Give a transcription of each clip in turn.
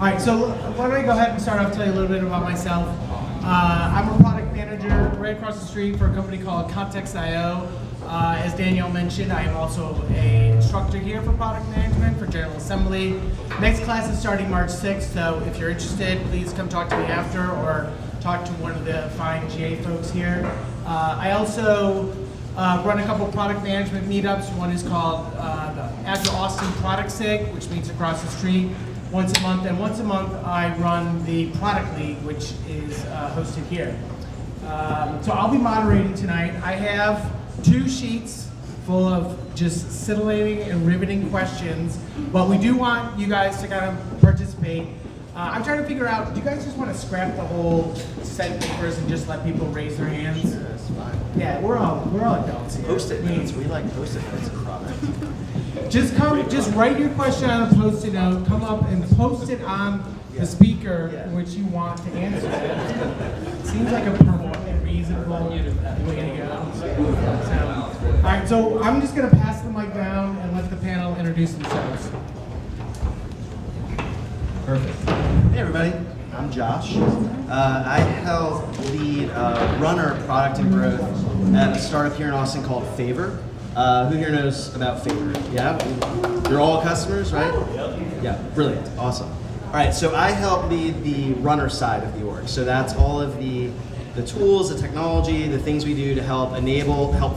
All right, so why don't I go ahead and start off, tell you a little bit about myself. I'm a product manager right across the street for a company called Context.io. As Danielle mentioned, I am also an instructor here for product management for General Assembly. Next class is starting March 6th, so if you're interested, please come talk to me after or talk to one of the fine GA folks here. I also run a couple product management meetups. One is called the Agile Austin Product SIG, which meets across the street once a month. And once a month, I run the Product League, which is hosted here. So I'll be moderating tonight. I have 2 sheets full of just scintillating and riveting questions, but we do want you guys to kind of participate. I'm trying to figure out, do you guys just want to scrap the whole set of papers and just let people raise their hands? Sure, that's fine. Yeah, we're all adults here. Post-it notes. We like post-it notes in product. Just write your question on a Post-it note, come up and post it on the speaker which you want to answer. Seems like a perfectly reasonable way to go. So, all right, so I'm just going to pass the mic down and let the panel introduce themselves. Perfect. Hey everybody, I'm Josh. I help lead runner product and growth at a startup here in Austin called Favor. Who here knows about Favor? Yeah? You're all customers, right? Yeah, brilliant, awesome. All right, so I help lead the runner side of the org. So that's all of the tools, the technology, the things we do to help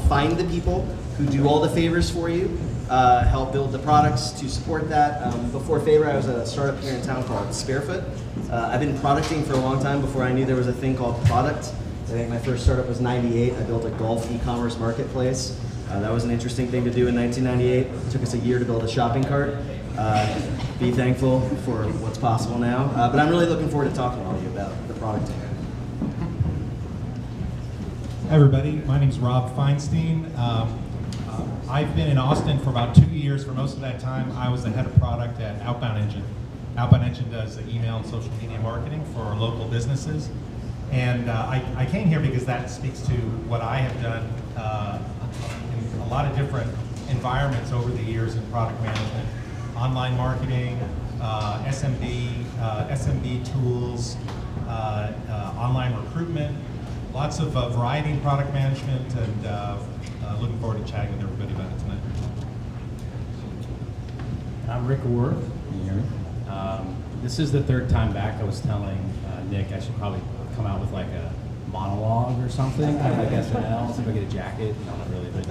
find the people who do all the favors for you, help build the products to support that. Before Favor, I was at a startup here in town called Sparefoot. I've been producting for a long time before I knew there was a thing called product. I think my first startup was '98. I built a golf e-commerce marketplace. That was an interesting thing to do in 1998. It took us a year to build a shopping cart. Be thankful for what's possible now. But I'm really looking forward to talking to all of you about the product team. Hi everybody, my name is Rob Feinstein. I've been in Austin for about 2 years. For most of that time, I was the head of product at Outbound Engine. Outbound Engine does the email and social media marketing for local businesses. And I came here because that speaks to what I have done in a lot of different environments over the years in product management. Online marketing, SMB tools, online recruitment, lots of variety in product management, and looking forward to chatting with everybody about it tonight. I'm Rick Worth. Can you hear me? This is the 3rd time back. I was telling Nick I should probably come out with like a monologue or something, like SNL, see if I get a jacket. No, not really, but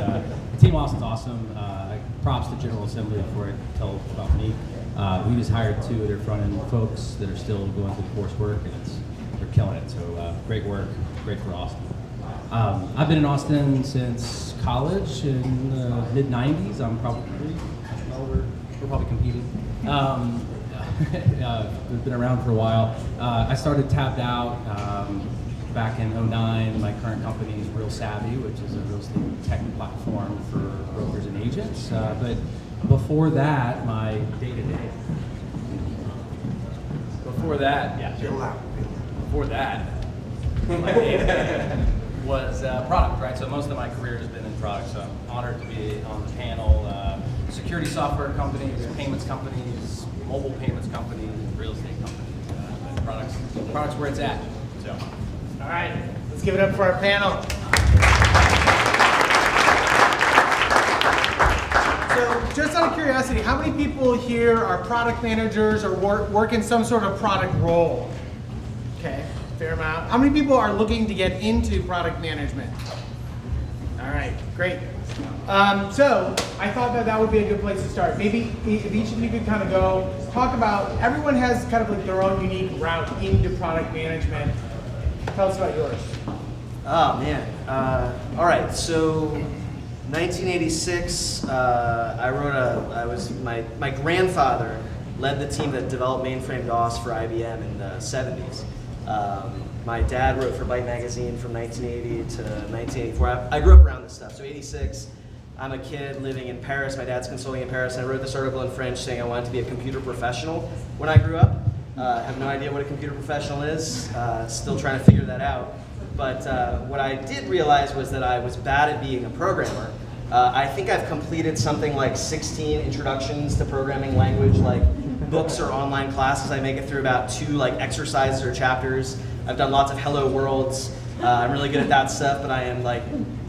Team Austin's awesome. Props to General Assembly before I tell about me. We just hired 2 of their front-end folks that are still going through the coursework, and they're killing it. So great work, great for Austin. I've been in Austin since college in the mid-90s. I'm probably, we're probably competing. We've been around for a while. I started TabbedOut back in '09. My current company is RealSavvy, which is a real estate tech platform for brokers and agents. But before that, my day-to-day. Before that, my day-to-day was product, right? So most of my career has been in product, so I'm honored to be on the panel. Security software companies, payments companies, mobile payments companies, real estate companies, products where it's at. So, All right, let's give it up for our panel. So just out of curiosity, how many people here are product managers or work in some sort of product role? Okay, fair amount. How many people are looking to get into product management? All right, great. So I thought that would be a good place to start. Maybe if each of you could kind of go talk about, everyone has kind of like their own unique route into product management. Tell us about yours. Oh man. All right, so 1986, my grandfather led the team that developed mainframe DOS for IBM in the 70s. My dad wrote for Byte Magazine from 1980 to 1984. I grew up around this stuff. So 86, I'm a kid living in Paris. My dad's consulting in Paris. And I wrote this article in French saying I wanted to be a computer professional when I grew up. I have no idea what a computer professional is. Still trying to figure that out. But what I did realize was that I was bad at being a programmer. I think I've completed something like 16 introductions to programming language, like books or online classes. I make it through about 2 like exercises or chapters. I've done lots of Hello Worlds. I'm really good at that stuff, but I am like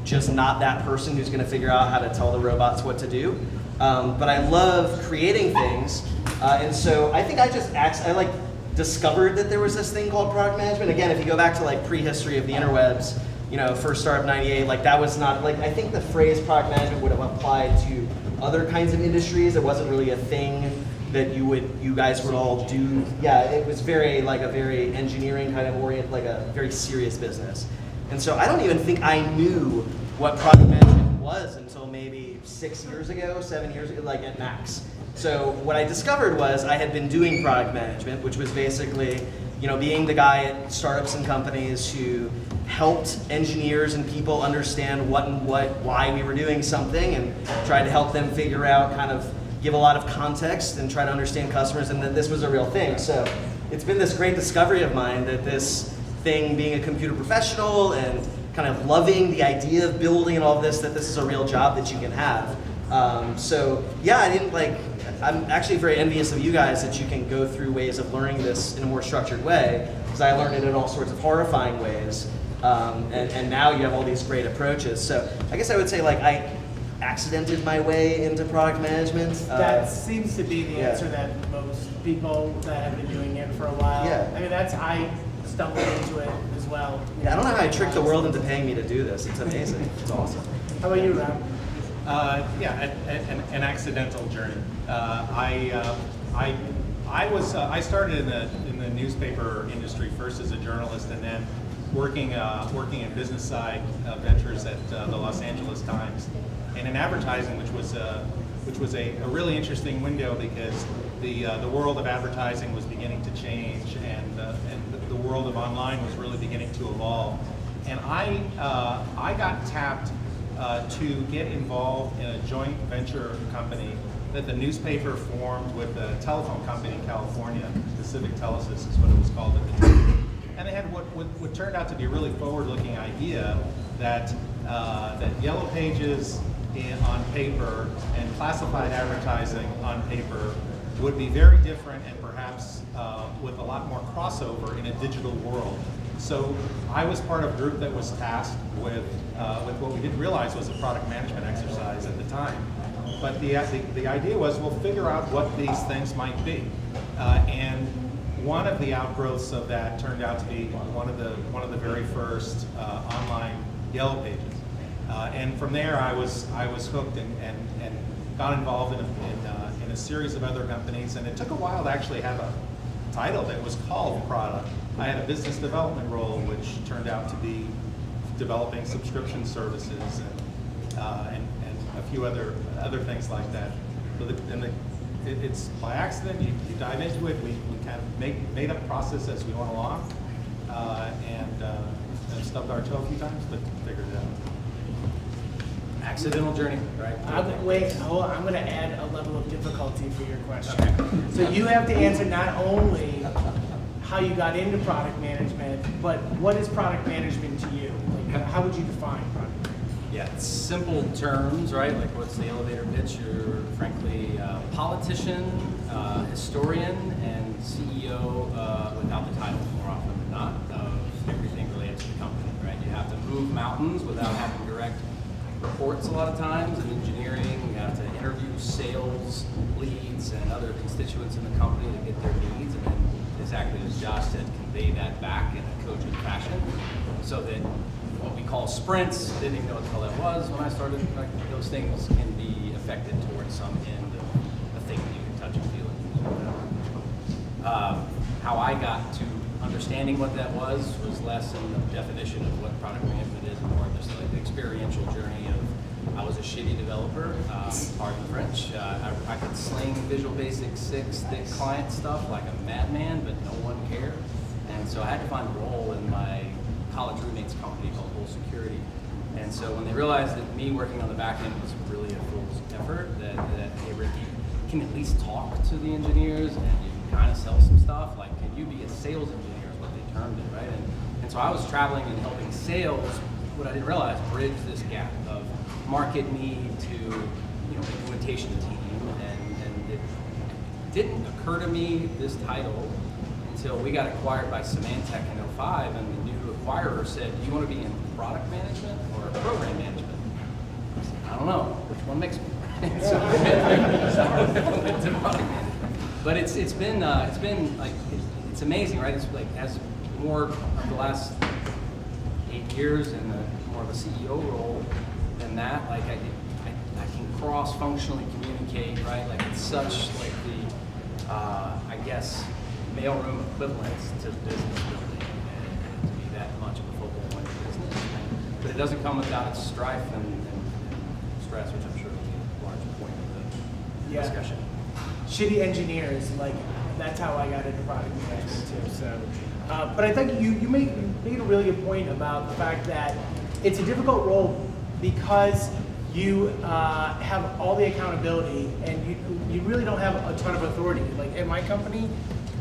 just not that person who's going to figure out how to tell the robots what to do. But I love creating things, and so I think I like discovered that there was this thing called product management. Again, if you go back to like prehistory of the interwebs, you know, first startup 98, like that was not like, I think the phrase product management would have applied to other kinds of industries. It wasn't really a thing that you guys would all do. Yeah, it was very like a very engineering kind of oriented, like a very serious business. And so I don't even think I knew what product management was until maybe 6 years ago, 7 years ago, like at max. So what I discovered was I had been doing product management, which was basically, you know, being the guy at startups and companies who helped engineers and people understand why we were doing something, and tried to help them figure out, kind of give a lot of context and try to understand customers, and that this was a real thing. So it's been this great discovery of mine that this thing, being a computer professional and kind of loving the idea of building and all of this, that this is a real job that you can have. So yeah, I'm actually very envious of you guys that you can go through ways of learning this in a more structured way, because I learned it in all sorts of horrifying ways. And now you have all these great approaches. So I guess I would say like I accidented my way into product management. That seems to be the answer that most people that have been doing it for a while. Yeah. I mean, I stumbled into it as well. Yeah, I don't know how I tricked the world into paying me to do this. It's amazing. It's awesome. How about you, Rob? An accidental journey. I started in the newspaper industry first as a journalist, and then working in business side ventures at the Los Angeles Times, and in advertising, which was a really interesting window, because the world of advertising was beginning to change, and the world of online was really beginning to evolve. And I got tapped to get involved in a joint venture company that the newspaper formed with a telephone company in California. Pacific Telesis is what it was called at the time. And they had what turned out to be a really forward-looking idea that yellow pages on paper and classified advertising on paper would be very different, and perhaps with a lot more crossover in a digital world. So I was part of a group that was tasked with what we didn't realize was a product management exercise at the time. But the idea was, we'll figure out what these things might be. And one of the outgrowths of that turned out to be one of the very first online yellow pages. And from there, I was hooked and got involved in a series of other companies. And it took a while to actually have a title that was called product. I had a business development role, which turned out to be developing subscription services and a few other things like that. So it's by accident. You dive into it. We kind of made up a process as we went along, and stubbed our toe a few times, but figured it out. Accidental journey, right? Wait, hold on. I'm going to add a level of difficulty for your question. Okay. So you have to answer not only how you got into product management, but what is product management to you? Like, how would you define product management? Yeah, it's simple terms, right? Like, what's the elevator pitch? You're frankly a politician, historian, and CEO without the title, more often than not, of everything related to the company, right? You have to move mountains without having direct reports a lot of times. In engineering, you have to interview sales leads and other constituents in the company to get their needs, and then exactly as Josh said, convey that back in a cogent fashion, so that what we call sprints, didn't even know what the hell that was when I started, like, those things can be affected towards some end of a thing that you can touch and feel and how I got to understanding what that was less in the definition of what product management is, and more just like the experiential journey of, I was a shitty developer, pardon the French. I could sling Visual Basic 6 thick client stuff like a madman, but no one cared. And so I had to find a role in my college roommate's company called Whole Security. And so when they realized that me working on the back end was really a fool's effort, that hey, Rick, you can at least talk to the engineers and you can kind of sell some stuff. Like, can you be a sales engineer is what they termed it, right? And so I was traveling and helping sales, what I didn't realize, bridge this gap of market need to, implementation team, and didn't occur to me, this title, until we got acquired by Symantec in '05, and the new acquirer said, do you want to be in product management or program management? I said, I don't know, which one makes me? So I went to product management. But it's been like, it's amazing, right? It's like, as more of the last 8 years in more of a CEO role than that, like I can cross-functionally communicate, right? Like it's such like the, I guess, mailroom equivalent to business building, and to be that much of a focal point of business. But it doesn't come without its strife and stress, which I'm sure will be a large point of the discussion. Shitty engineers, like that's how I got into product management too. So, but I think you made a really good point about the fact that it's a difficult role because you have all the accountability and you really don't have a ton of authority. Like at my company,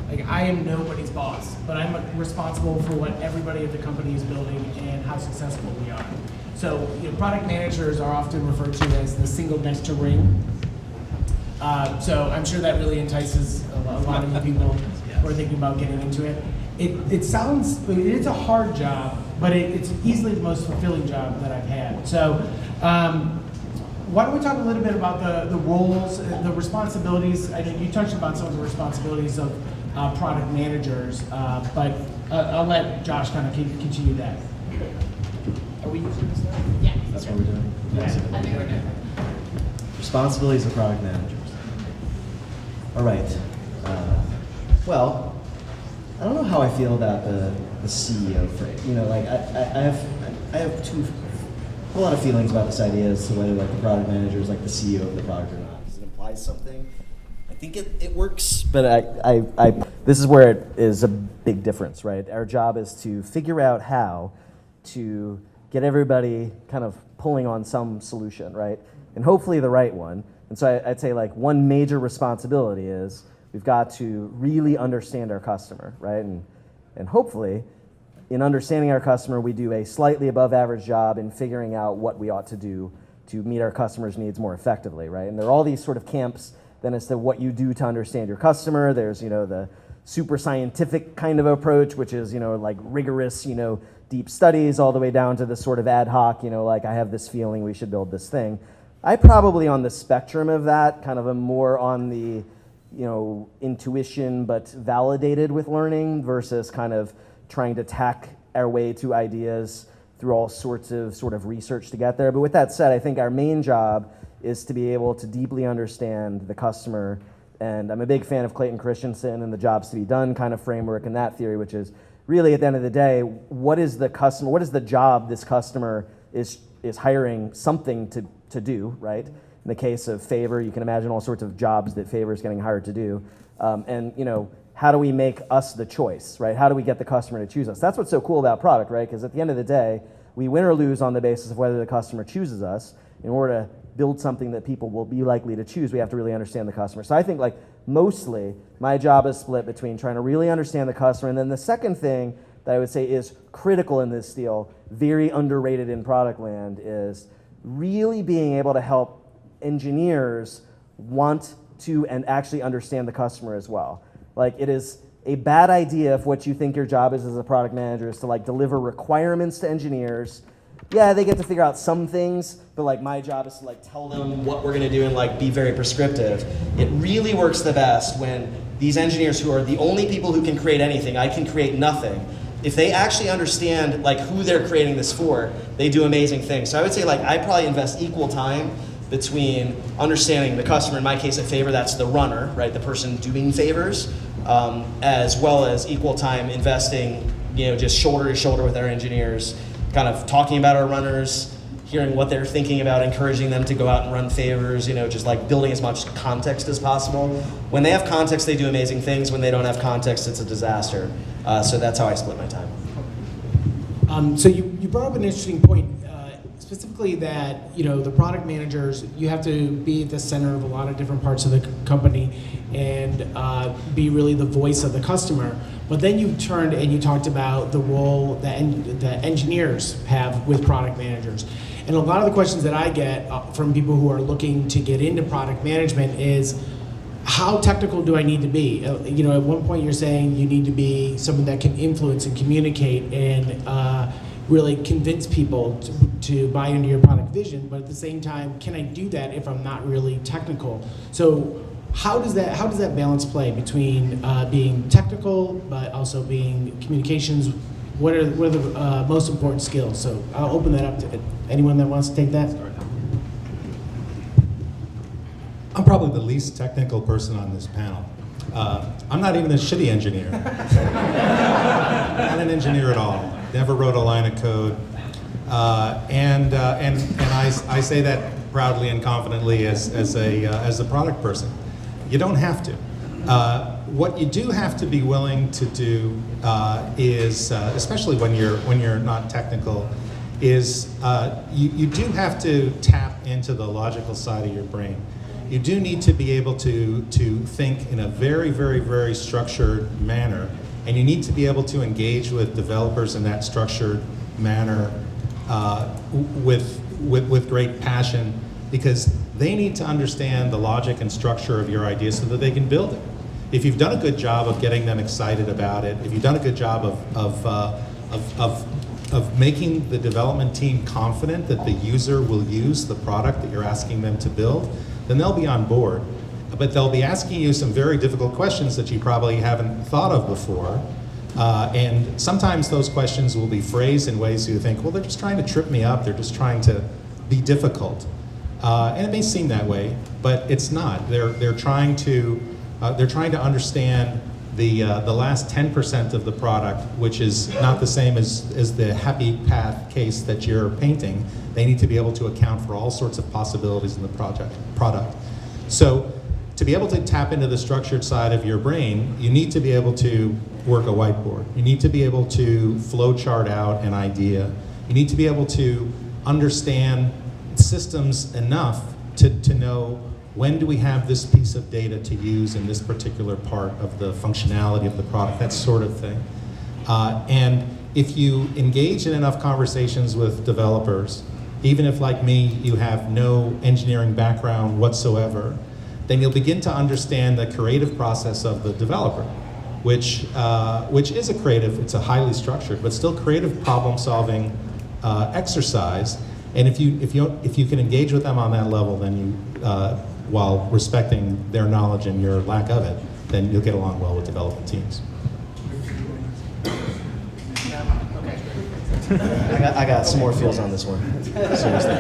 like I am nobody's boss, but I'm responsible for what everybody at the company is building and how successful we are. So product managers are often referred to as the single next to ring. So I'm sure that really entices a lot of you people who are thinking about getting into it. It's a hard job, but it's easily the most fulfilling job that I've had. So why don't we talk a little bit about the roles, the responsibilities. I know you touched about some of the responsibilities of product managers, but I'll let Josh kind of continue that. Are we using this now? Yeah. That's what we're doing? Yeah. I think we're good. Responsibilities of product managers. All right. Well, I don't know how I feel about the CEO phrase. Like I have a lot of feelings about this idea as to whether like the product manager is like the CEO of the product or not. Because it implies something. I think it works, but I this is where it is a big difference, right? Our job is to figure out how to get everybody kind of pulling on some solution, right? And hopefully the right one. And so I'd say like one major responsibility is we've got to really understand our customer, right? And hopefully in understanding our customer, we do a slightly above average job in figuring out what we ought to do to meet our customers' needs more effectively, right? And there are all these sort of camps then as to what you do to understand your customer. There's, the super scientific kind of approach, which is, like rigorous, deep studies, all the way down to the sort of ad hoc, like I have this feeling we should build this thing. I probably on the spectrum of that, kind of a more on the, intuition but validated with learning versus kind of trying to tack our way to ideas through all sorts of sort of research to get there. But with that said, I think our main job is to be able to deeply understand the customer. And I'm a big fan of Clayton Christensen and the jobs to be done kind of framework and that theory, which is really at the end of the day, what is the customer, what is the job this customer is hiring something to do, right? In the case of Favor, you can imagine all sorts of jobs that Favor is getting hired to do. And how do we make us the choice, right? How do we get the customer to choose us? That's what's so cool about product, right? Because at the end of the day, we win or lose on the basis of whether the customer chooses us. In order to build something that people will be likely to choose, we have to really understand the customer. So I think like mostly my job is split between trying to really understand the customer, and then the second thing that I would say is critical in this deal, very underrated in product land, is really being able to help engineers want to and actually understand the customer as well. Like it is a bad idea if what you think your job is as a product manager is to like deliver requirements to engineers. Yeah, they get to figure out some things, but like my job is to like tell them what we're gonna do and like be very prescriptive. It really works the best when these engineers who are the only people who can create anything, I can create nothing. If they actually understand like who they're creating this for, they do amazing things. So I would say like I probably invest equal time between understanding the customer, in my case at Favor, that's the runner, right, the person doing favors, as well as equal time investing, just shoulder to shoulder with our engineers, kind of talking about our runners, hearing what they're thinking about, encouraging them to go out and run favors, just like building as much context as possible. When they have context, they do amazing things. When they don't have context, it's a disaster. So that's how I split my time. So you brought up an interesting point, specifically that the product managers, you have to be at the center of a lot of different parts of the company and be really the voice of the customer. But then you turned and you talked about the role that engineers have with product managers. And a lot of the questions that I get from people who are looking to get into product management is, how technical do I need to be? You know, at one point you're saying you need to be someone that can influence and communicate and really convince people to buy into your product vision, but at the same time, can I do that if I'm not really technical? So how does that balance play between being technical but also being communications? What are the most important skills? So I'll open that up to anyone that wants to take that. I'm probably the least technical person on this panel. I'm not even a shitty engineer. Not an engineer at all. Never wrote a line of code. And I say that proudly and confidently as a product person. You don't have to. What you do have to be willing to do is, especially when you're not technical, is you do have to tap into the logical side of your brain. You do need to be able to think in a very, very, very structured manner, and you need to be able to engage with developers in that structured manner with great passion, because they need to understand the logic and structure of your idea so that they can build it. If you've done a good job of getting them excited about it, if you've done a good job of making the development team confident that the user will use the product that you're asking them to build, then they'll be on board. But they'll be asking you some very difficult questions that you probably haven't thought of before. And sometimes those questions will be phrased in ways you think, well, they're just trying to trip me up, they're just trying to be difficult. And it may seem that way, but it's not. They're trying to understand the last 10% of the product, which is not the same as the happy path case that you're painting. They need to be able to account for all sorts of possibilities in the product. So to be able to tap into the structured side of your brain, you need to be able to work a whiteboard. You need to be able to flow chart out an idea. You need to be able to understand systems enough to know, when do we have this piece of data to use in this particular part of the functionality of the product, that sort of thing. And if you engage in enough conversations with developers, even if, like me, you have no engineering background whatsoever, then you'll begin to understand the creative process of the developer, which is it's a highly structured, but still creative problem-solving exercise. And if you can engage with them on that level, then you, while respecting their knowledge and your lack of it, then you'll get along well with development teams. I got some more feels on this one. Seriously.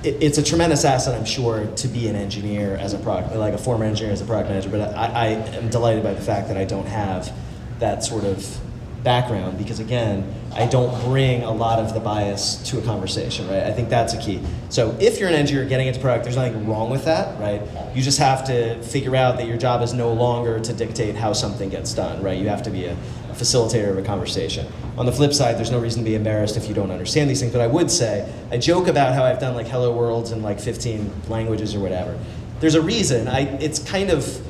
It's a tremendous asset, I'm sure, to be an engineer as a product, like a former engineer as a product manager, but I am delighted by the fact that I don't have that sort of background, because again, I don't bring a lot of the bias to a conversation, right? I think that's a key. So if you're an engineer getting into product, there's nothing wrong with that, right? You just have to figure out that your job is no longer to dictate how something gets done, right? You have to be a facilitator of a conversation. On the flip side, there's no reason to be embarrassed if you don't understand these things, but I would say, I joke about how I've done like hello worlds in like 15 languages or whatever. There's a reason. It's kind of,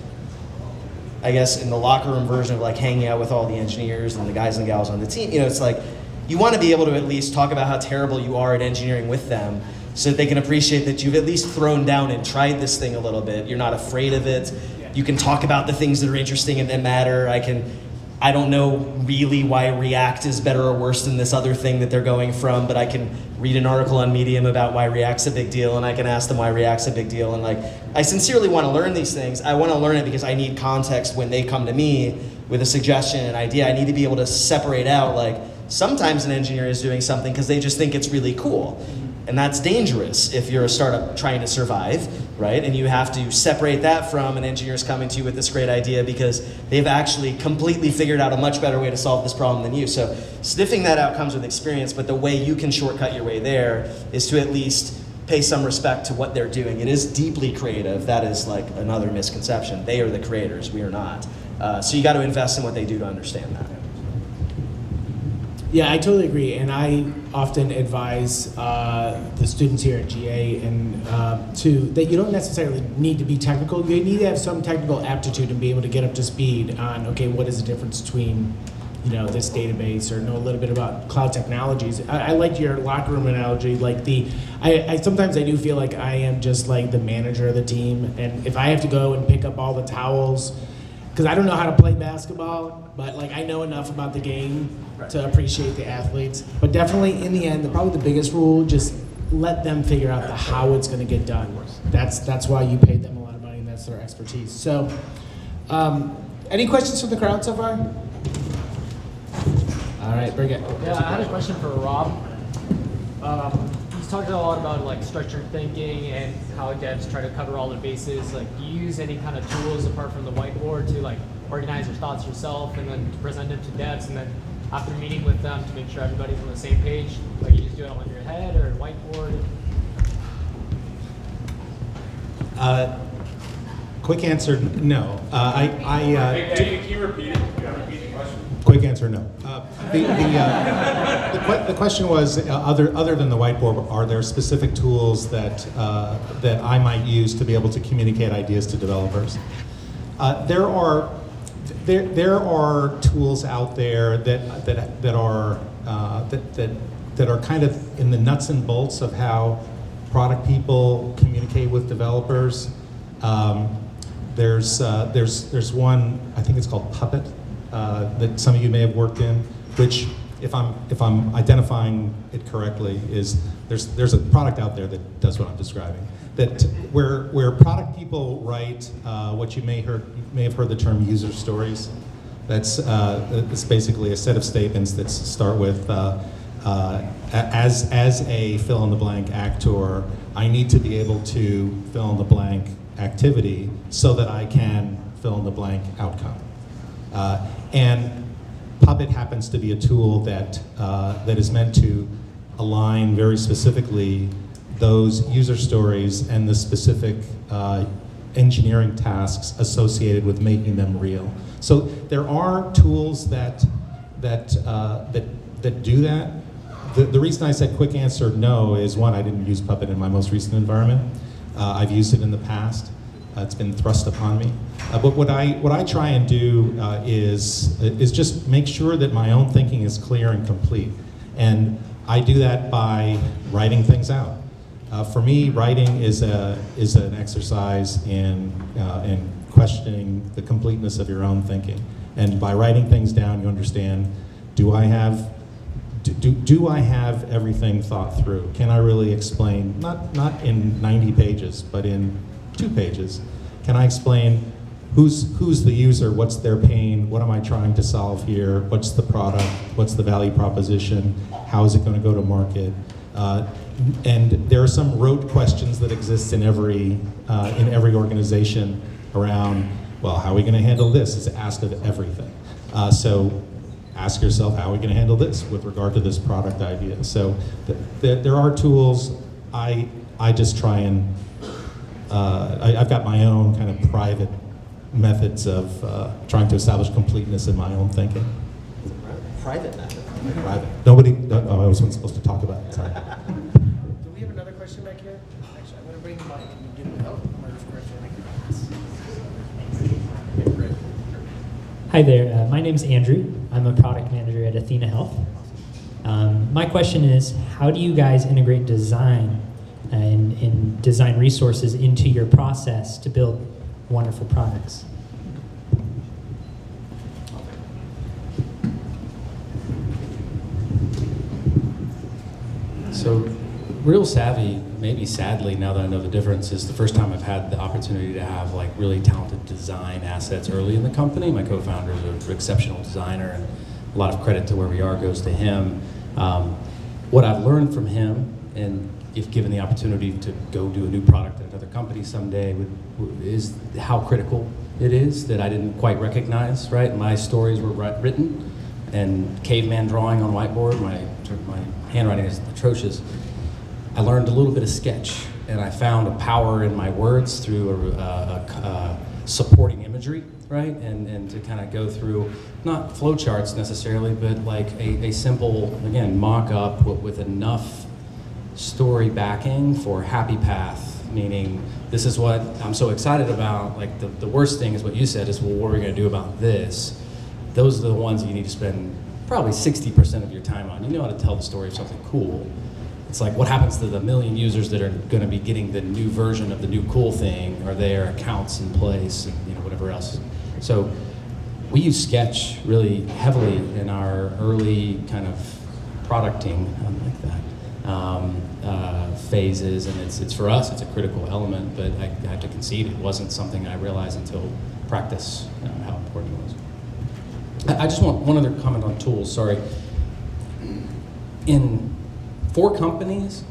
I guess, in the locker room version of like hanging out with all the engineers and the guys and gals on the team, it's like, you want to be able to at least talk about how terrible you are at engineering with them so that they can appreciate that you've at least thrown down and tried this thing a little bit. You're not afraid of it. You can talk about the things that are interesting and that matter. I don't know really why React is better or worse than this other thing that they're going from, but I can read an article on Medium about why React's a big deal, and I can ask them why React's a big deal. And like, I sincerely want to learn these things. I want to learn it because I need context when they come to me with a suggestion, an idea. I need to be able to separate out, like, sometimes an engineer is doing something because they just think it's really cool. And that's dangerous if you're a startup trying to survive, right? And you have to separate that from an engineer's coming to you with this great idea because they've actually completely figured out a much better way to solve this problem than you. So sniffing that out comes with experience, but the way you can shortcut your way there is to at least pay some respect to what they're doing. It is deeply creative. That is like another misconception. They are the creators, we are not. So you got to invest in what they do to understand that. Yeah, I totally agree, and I often advise the students here at GA and that you don't necessarily need to be technical. You need to have some technical aptitude and be able to get up to speed on, okay, what is the difference between this database or know a little bit about cloud technologies. I liked your locker room analogy. Like I sometimes I do feel like I am just like the manager of the team, and if I have to go and pick up all the towels, because I don't know how to play basketball, but like I know enough about the game to appreciate the athletes. But definitely in the end, probably the biggest rule, just let them figure out the how it's going to get done. That's why you paid them a lot of money, and that's their expertise. So, any questions from the crowd so far? All right, very good. Yeah, I had a question for Rob. He's talked a lot about like structured thinking and how devs try to cover all their bases. Like, do you use any kind of tools apart from the whiteboard to like organize your thoughts yourself and then to present them to devs, and then after meeting with them to make sure everybody's on the same page? Like, you just do it on your head or whiteboard? Quick answer, no. Can you repeat it? You gotta repeat the question. Quick answer, no. The question was, other than the whiteboard, are there specific tools that I might use to be able to communicate ideas to developers? There are tools out there that are kind of in the nuts and bolts of how product people communicate with developers. There's one, I think it's called Puppet, that some of you may have worked in, which, if I'm identifying it correctly, is there's a product out there that does what I'm describing. That where product people write what you may have heard the term user stories. That's it's basically a set of statements that start with as a fill in the blank actor, I need to be able to fill in the blank activity so that I can fill in the blank outcome. And Puppet happens to be a tool that is meant to align very specifically those user stories and the specific engineering tasks associated with making them real. So there are tools that do that. The reason I said quick answer no is, one, I didn't use Puppet in my most recent environment. I've used it in the past. It's been thrust upon me. But what I try and do is just make sure that my own thinking is clear and complete. And I do that by writing things out. For me, writing is an exercise in questioning the completeness of your own thinking. And by writing things down, you understand, do I have everything thought through? Can I really explain, not in 90 pages, but in 2 pages? Can I explain who's the user, what's their pain, what am I trying to solve here, what's the product, what's the value proposition, how is it going to go to market? And there are some rote questions that exist in every organization around, well, how are we going to handle this? It's asked of everything. So ask yourself, how are we going to handle this with regard to this product idea? So there are tools. I just try and, I've got my own kind of private methods of trying to establish completeness in my own thinking. Private method. Private. Nobody, I wasn't supposed to talk about it, sorry. Do we have another question back here? Actually, I'm going to bring the mic and give it help. Hi there, my name is Andrew. I'm a product manager at Athena Health. My question is, how do you guys integrate design and design resources into your process to build wonderful products? So, RealSavvy, maybe sadly, now that I know the difference, is the first time I've had the opportunity to have like really talented design assets early in the company. My co-founder is an exceptional designer, and a lot of credit to where we are goes to him. What I've learned from him, and if given the opportunity to go do a new product at another company someday, is how critical it is that I didn't quite recognize, right? My stories were written, and caveman drawing on whiteboard, my handwriting is atrocious. I learned a little bit of sketch, and I found a power in my words through a supporting imagery, right? And to kind of go through, not flowcharts necessarily, but like a simple, again, mock-up with enough story backing for happy path, meaning this is what I'm so excited about. Like the worst thing is what you said is, well, what are we gonna do about this? those are the ones you need to spend probably 60% of your time on. You know how to tell the story of something cool. It's like, what happens to the million users that are going to be getting the new version of the new cool thing? Are their accounts in place, and whatever else? So we use Sketch really heavily in our early kind of producting, like that, phases, and it's for us, it's a critical element, but I have to concede it wasn't something I realized until practice, how important it was. I just want one other comment on tools, sorry. For companies,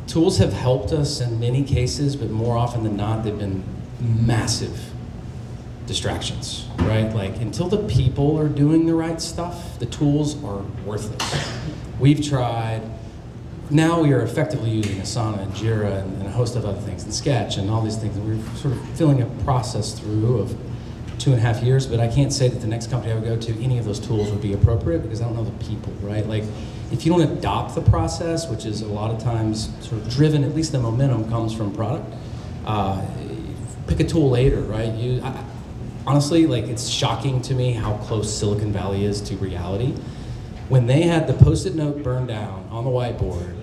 tools have helped us in many cases, but more often than not, they've been massive distractions, right? Like, until the people are doing the right stuff, the tools are worthless. We've tried, now we are effectively using Asana and Jira and a host of other things, and Sketch and all these things, and we're sort of filling a process through of 2.5 years, but I can't say that the next company I would go to, any of those tools would be appropriate because I don't know the people, right? Like, if you don't adopt the process, which is a lot of times sort of driven, at least the momentum comes from product, pick a tool later, right? Honestly, like, it's shocking to me how close Silicon Valley is to reality. When they had the Post-it note burned down on the whiteboard,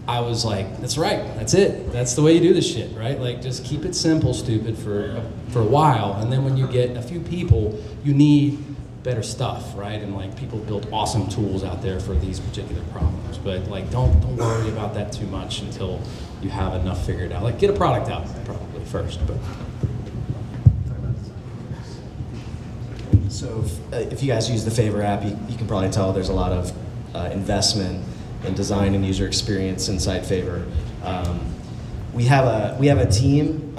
I was like, that's right, that's it. That's the way you do this shit, right? Like, just keep it simple, stupid, for a while, and then when you get a few people, you need better stuff, right? And like, people build awesome tools out there for these particular problems, but like, don't worry about that too much until you have enough figured out. Like, get a product out probably first, but. So if you guys use the Favor app, you can probably tell there's a lot of investment in design and user experience inside Favor. We have a team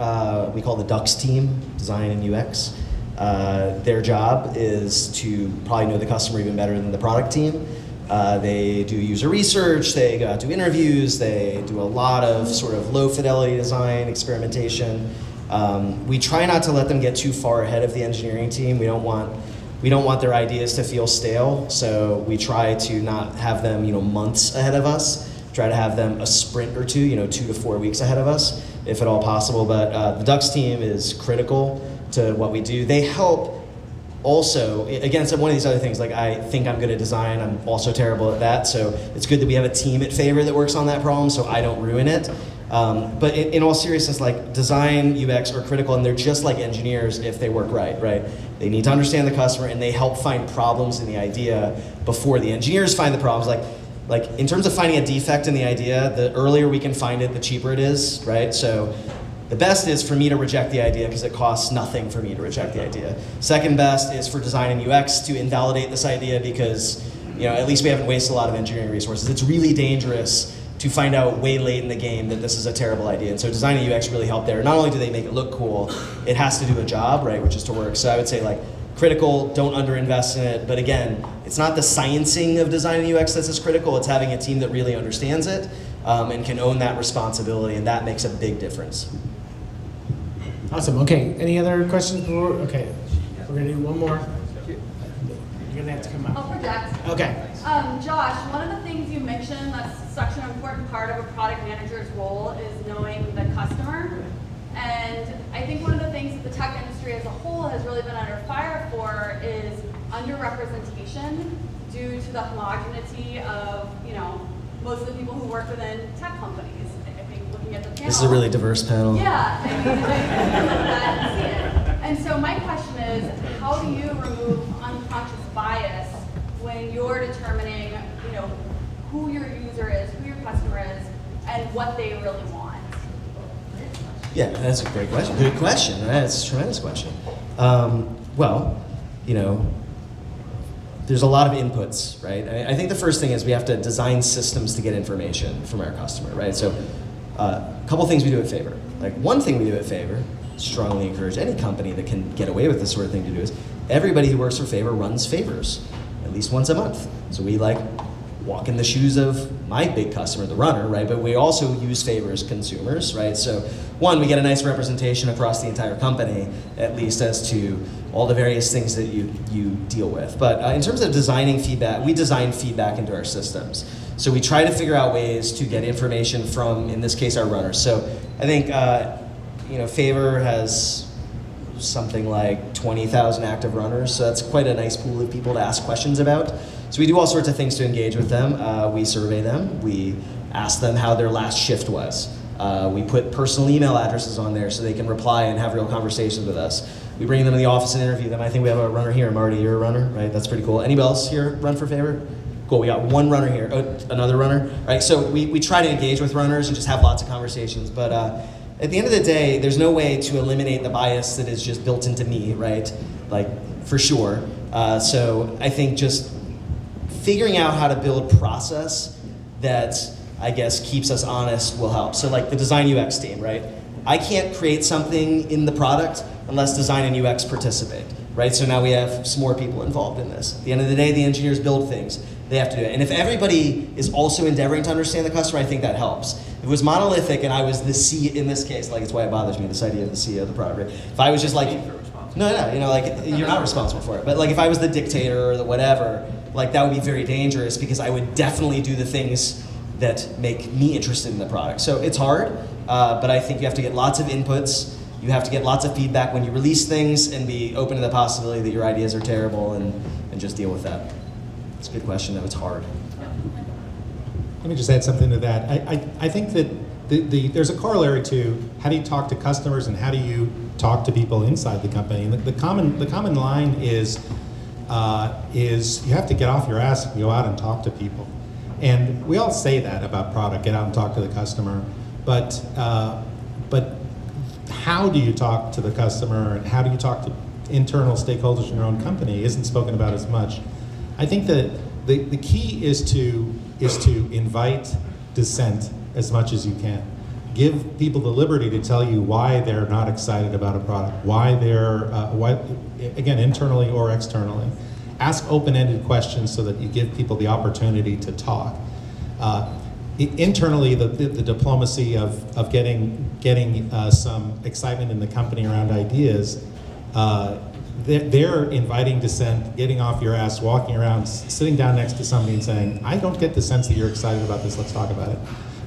we call the Ducks team, Design and UX. Their job is to probably know the customer even better than the product team. They do user research, they go out to interviews, they do a lot of sort of low fidelity design, experimentation. We try not to let them get too far ahead of the engineering team. We don't want their ideas to feel stale, so we try to not have them, months ahead of us. Try to have them a sprint or two, 2 to 4 weeks ahead of us, if at all possible. But the Ducks team is critical to what we do. They help also, again, it's one of these other things, like, I think I'm good at design, I'm also terrible at that, so it's good that we have a team at Favor that works on that problem so I don't ruin it. But in all seriousness, like, design, UX are critical, and they're just like engineers if they work right? They need to understand the customer, and they help find problems in the idea before the engineers find the problems. Like in terms of finding a defect in the idea, the earlier we can find it, the cheaper it is, right? So the best is for me to reject the idea because it costs nothing for me to reject the idea. Second best is for design and UX to invalidate this idea because, at least we haven't wasted a lot of engineering resources. It's really dangerous to find out way late in the game that this is a terrible idea. And so design and UX really help there. Not only do they make it look cool, it has to do a job, right, which is to work. So I would say, like, critical, don't underinvest in it. But again, it's not the sciencing of design and UX that's as critical, it's having a team that really understands it and can own that responsibility, and that makes a big difference. Awesome. Okay. Any other questions before? Okay. We're gonna do one more. You're gonna have to come I'll up. project. Okay. Josh, one of the things you mentioned that's such an important part of a product manager's role is knowing the customer. And I think one of the things that the tech industry as a whole has really been under fire for is underrepresentation due to the homogeneity of, most of the people who work within tech companies. I think looking at the panel. This is a really diverse panel. Yeah, I look at that and see it. And so my question is, how do you remove unconscious bias when you're determining, who your user is, who your customer is, and what they really want? Yeah, that's a great question. Good question, right? That's a tremendous question. There's a lot of inputs, right? I think the first thing is we have to design systems to get information from our customer, right? So a couple things we do at Favor. Like, one thing we do at Favor, strongly encourage any company that can get away with this sort of thing to do, is everybody who works for Favor runs favors at least once a month. So we walk in the shoes of my big customer, the runner, right? But we also use Favor as consumers, right? So one, we get a nice representation across the entire company, at least as to all the various things that you deal with. But in terms of designing feedback, we design feedback into our systems. So we try to figure out ways to get information from, in this case, our runners. So I think, Favor has something like 20,000 active runners, so that's quite a nice pool of people to ask questions about. So we do all sorts of things to engage with them. We survey them, we ask them how their last shift was. We put personal email addresses on there so they can reply and have real conversations with us. We bring them in the office and interview them. I think we have a runner here. Marty, you're a runner, right? That's pretty cool. Anybody else here run for favor? Cool, we got one runner here. Oh, another runner, right? So we try to engage with runners and just have lots of conversations. But at the end of the day, there's no way to eliminate the bias that is just built into me, right? Like, for sure. So I think just figuring out how to build process that I guess keeps us honest will help. So like the design UX team, right? I can't create something in the product unless design and UX participate, right? So now we have some more people involved in this. At the end of the day, the engineers build things. They have to do it. And if everybody is also endeavoring to understand the customer, I think that helps. If it was monolithic and I was the C in this case, like it's why it bothers me, this idea of the CEO of the product, right? If I was just like, no, you know, like you're not responsible for it. But like if I was the dictator or the whatever, like that would be very dangerous because I would definitely do the things that make me interested in the product. So it's hard, but I think you have to get lots of inputs. You have to get lots of feedback when you release things and be open to the possibility that your ideas are terrible and just deal with that. It's a good question, though. It's hard. Let me just add something to that. I think that there's a corollary to how do you talk to customers and how do you talk to people inside the company. And the common line is you have to get off your ass and go out and talk to people. And we all say that about product, get out and talk to the customer, but how do you talk to the customer and how do you talk to internal stakeholders in your own company isn't spoken about as much. I think that the key is to invite dissent as much as you can. Give people the liberty to tell you why they're not excited about a product, why they're, again, internally or externally. Ask open-ended questions so that you give people the opportunity to talk. Internally, the diplomacy of getting some excitement in the company around ideas, they're inviting dissent, getting off your ass, walking around, sitting down next to somebody and saying, I don't get the sense that you're excited about this, let's talk about it.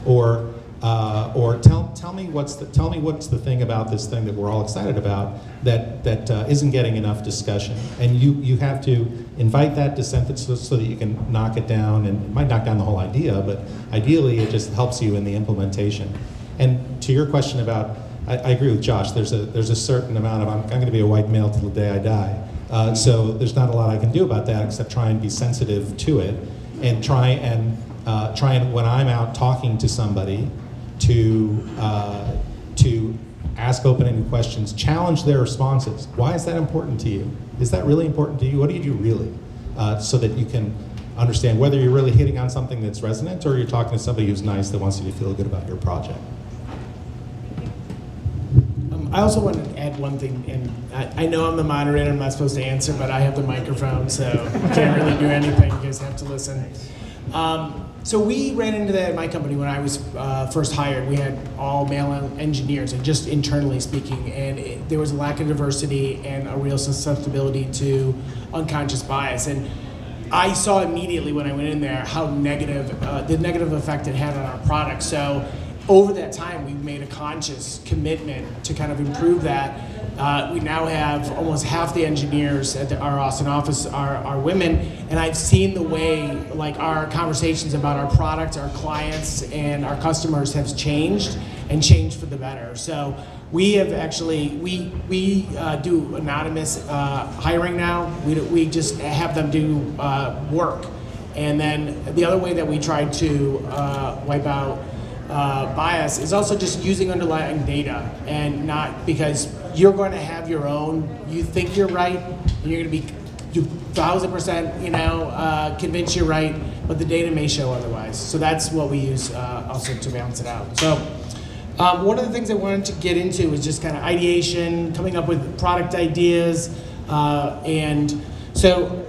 Or tell me what's the thing about this thing that we're all excited about that isn't getting enough discussion. And you have to invite that dissent so that you can knock it down, and it might knock down the whole idea, but ideally it just helps you in the implementation. And to your question about, I agree with Josh, there's a certain amount of, I'm going to be a white male till the day I die. So there's not a lot I can do about that except try and be sensitive to it and try and when I'm out talking to somebody to ask open-ended questions, challenge their responses. Why is that important to you? Is that really important to you? What do you do really? So that you can understand whether you're really hitting on something that's resonant or you're talking to somebody who's nice that wants you to feel good about your project. I also want to add one thing, and I know I'm the moderator, I'm not supposed to answer, but I have the microphone, so I can't really do anything, you guys have to listen. So we ran into that at my company when I was first hired. We had all male engineers, and just internally speaking, and there was a lack of diversity and a real susceptibility to unconscious bias. And I saw immediately when I went in there how negative, the negative effect it had on our product. So over that time, we made a conscious commitment to kind of improve that. We now have almost half the engineers at our Austin office are women, and I've seen the way like our conversations about our product, our clients, and our customers have changed and changed for the better. So we have actually, we do anonymous hiring now. We just have them do work. And then the other way that we try to wipe out bias is also just using underlying data, and not because you're going to have your own, you think you're right, and you're going to be 1,000%, convinced you're right, but the data may show otherwise. So that's what we use also to balance it out. So one of the things I wanted to get into was just kind of ideation, coming up with product ideas, and so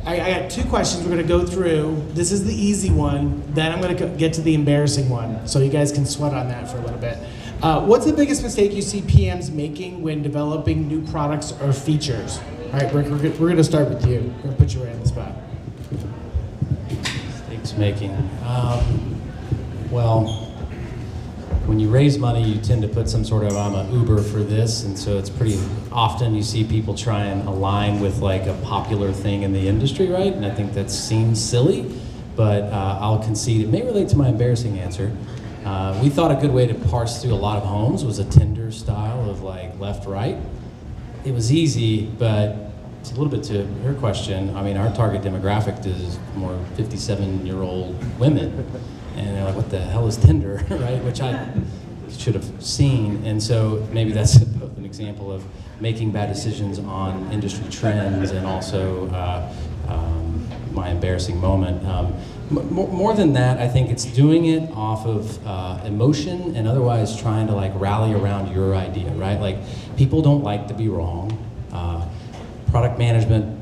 I got two questions we're going to go through. This is the easy one, then I'm going to get to the embarrassing one, so you guys can sweat on that for a little bit. What's the biggest mistake you see PMs making when developing new products or features? All right, Rick, we're going to start with you. We're going to put you right on the spot. Mistakes making. Well, when you raise money, you tend to put some sort of, I'm an Uber for this, and so it's pretty often you see people try and align with like a popular thing in the industry, right? And I think that seems silly, but I'll concede it may relate to my embarrassing answer. We thought a good way to parse through a lot of homes was a Tinder style of like left-right. It was easy, but it's a little bit to her question. I mean, our target demographic is more 57-year-old women. And they're like, what the hell is Tinder, right? Which I should have seen. And so maybe that's both an example of making bad decisions on industry trends and also my embarrassing moment. More than that, I think it's doing it off of emotion and otherwise trying to like rally around your idea, right? Like people don't like to be wrong. Product management,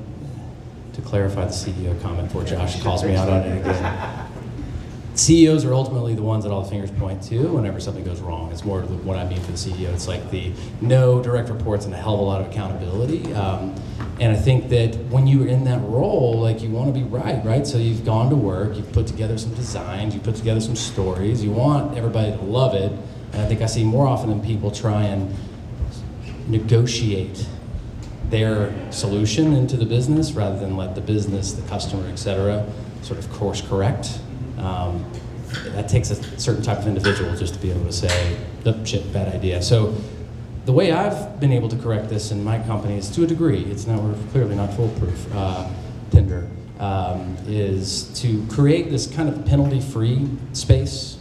to clarify the CEO comment before Josh calls me out on it again. CEOs are ultimately the ones that all the fingers point to whenever something goes wrong. It's more what I mean for the CEO. It's like the no direct reports and a hell of a lot of accountability. And I think that when you're in that role, like you want to be right? So you've gone to work, you've put together some designs, you put together some stories, you want everybody to love it. And I think I see more often than people try and negotiate their solution into the business rather than let the business, the customer, et cetera, sort of course correct. That takes a certain type of individual just to be able to say, oh, shit, bad idea. So the way I've been able to correct this in my company is to a degree, we're clearly not foolproof, Tinder, is to create this kind of penalty-free space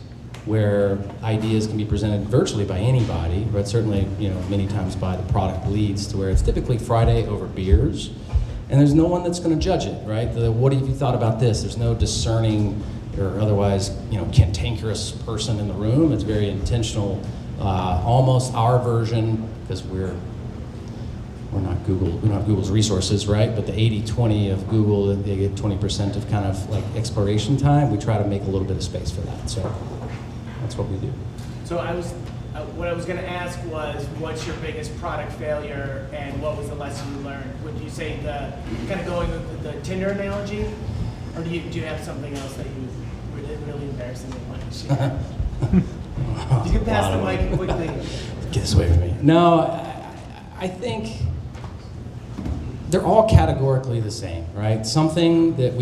where ideas can be presented virtually by anybody, but certainly, many times by the product leads, to where it's typically Friday over beers, and there's no one that's going to judge it, right? What have you thought about this? There's no discerning or otherwise, cantankerous person in the room. It's very intentional, almost our version, because we're not Google, we don't have Google's resources, right? But the 80-20 of Google, they get 20% of kind of like exploration time. We try to make a little bit of space for that. So that's what we do. So what I was going to ask was, what's your biggest product failure, and what was the lesson you learned? Would you say kind of going with the Tinder analogy, or do you have something else that you really embarrassingly want to share? You can pass the mic quickly. Get this away from me. No, I think they're all categorically the same, right? Something that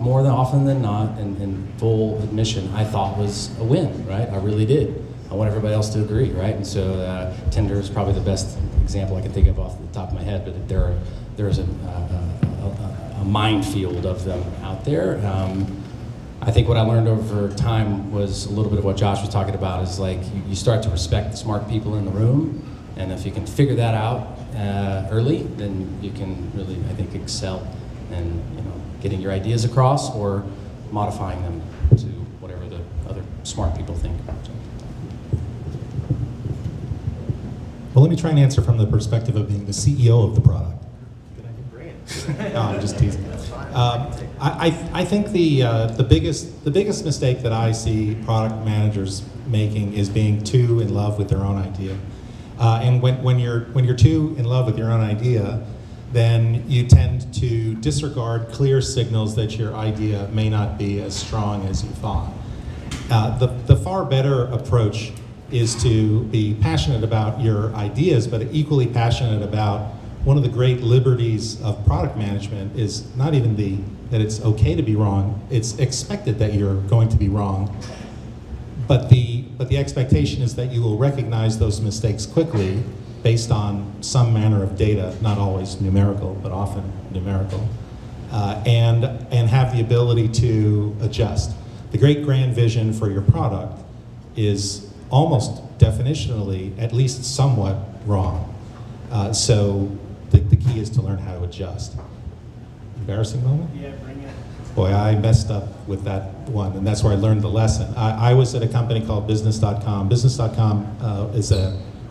more than often than not, in full admission, I thought was a win, right? I really did. I want everybody else to agree, right? And so Tinder is probably the best example I can think of off the top of my head, but there's a minefield of them out there. I think what I learned over time was a little bit of what Josh was talking about, is like you start to respect the smart people in the room, and if you can figure that out early, then you can really, I think, excel in getting your ideas across or modifying them to whatever the other smart people think. So. Well, let me try and answer from the perspective of being the CEO of the product. No, I'm just teasing. I think the biggest mistake that I see product managers making is being too in love with their own idea. And when you're too in love with your own idea, then you tend to disregard clear signals that your idea may not be as strong as you thought. The far better approach is to be passionate about your ideas, but equally passionate about one of the great liberties of product management is not even that it's okay to be wrong, it's expected that you're going to be wrong. But the expectation is that you will recognize those mistakes quickly based on some manner of data, not always numerical, but often numerical, and have the ability to adjust. The great grand vision for your product is almost definitionally at least somewhat wrong. So the key is to learn how to adjust. Embarrassing moment? Yeah, bring it. Boy, I messed up with that one, and that's where I learned the lesson. I was at a company called Business.com. Business.com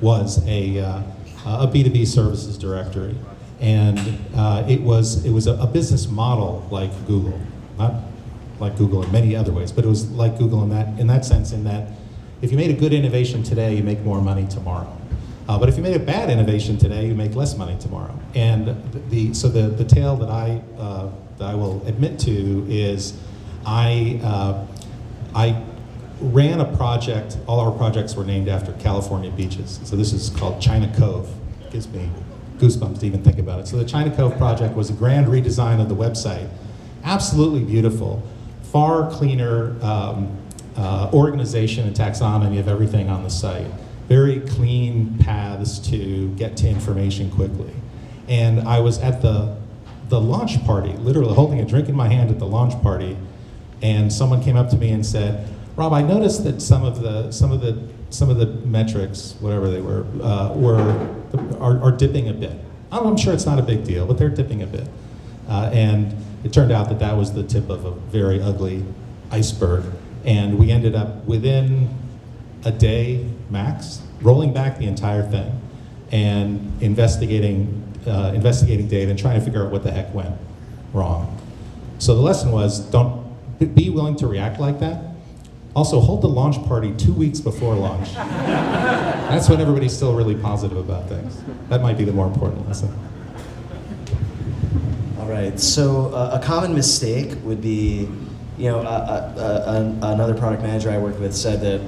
was a B2B services directory, and it was a business model like Google, not like Google in many other ways, but it was like Google in that sense, in that if you made a good innovation today, you make more money tomorrow. But if you made a bad innovation today, you make less money tomorrow. And the tale that I will admit to is I ran a project. All our projects were named after California beaches. So this is called China Cove. It gives me goosebumps to even think about it. So the China Cove project was a grand redesign of the website. Absolutely beautiful. Far cleaner organization and taxonomy of everything on the site. Very clean paths to get to information quickly. And I was at the launch party, literally holding a drink in my hand at the launch party, and someone came up to me and said, "Rob, I noticed that some of the metrics, whatever they were are dipping a bit. I'm sure it's not a big deal, but they're dipping a bit." And it turned out that was the tip of a very ugly iceberg. And we ended up, within a day max, rolling back the entire thing and investigating Dave and trying to figure out what the heck went wrong. So the lesson was, don't be willing to react like that. Also, hold the launch party 2 weeks before launch. That's when everybody's still really positive about things. That might be the more important lesson. All right, so a common mistake would be, another product manager I worked with said that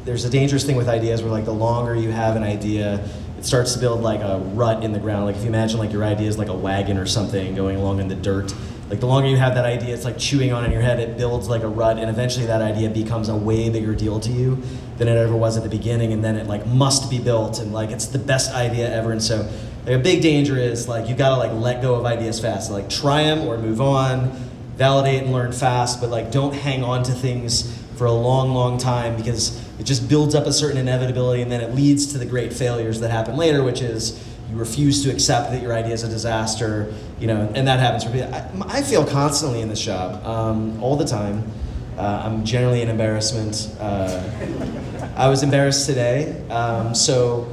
there's a dangerous thing with ideas where, like, the longer you have an idea, it starts to build like a rut in the ground. Like if you imagine like your idea is like a wagon or something going along in the dirt, like the longer you have that idea, it's like chewing on in your head, it builds like a rut, and eventually that idea becomes a way bigger deal to you than it ever was at the beginning, and then it like must be built, and like it's the best idea ever. And so like, a big danger is like you gotta like let go of ideas fast. So, like try them or move on, validate and learn fast, but like don't hang on to things for a long, long time, because it just builds up a certain inevitability, and then it leads to the great failures that happen later, which is you refuse to accept that your idea is a disaster, and that happens for me. I feel constantly in this job, all the time. I'm generally an embarrassment. I was embarrassed today. So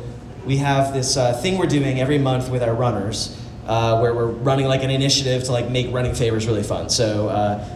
we have this thing we're doing every month with our runners, where we're running like an initiative to like make running favors really fun. So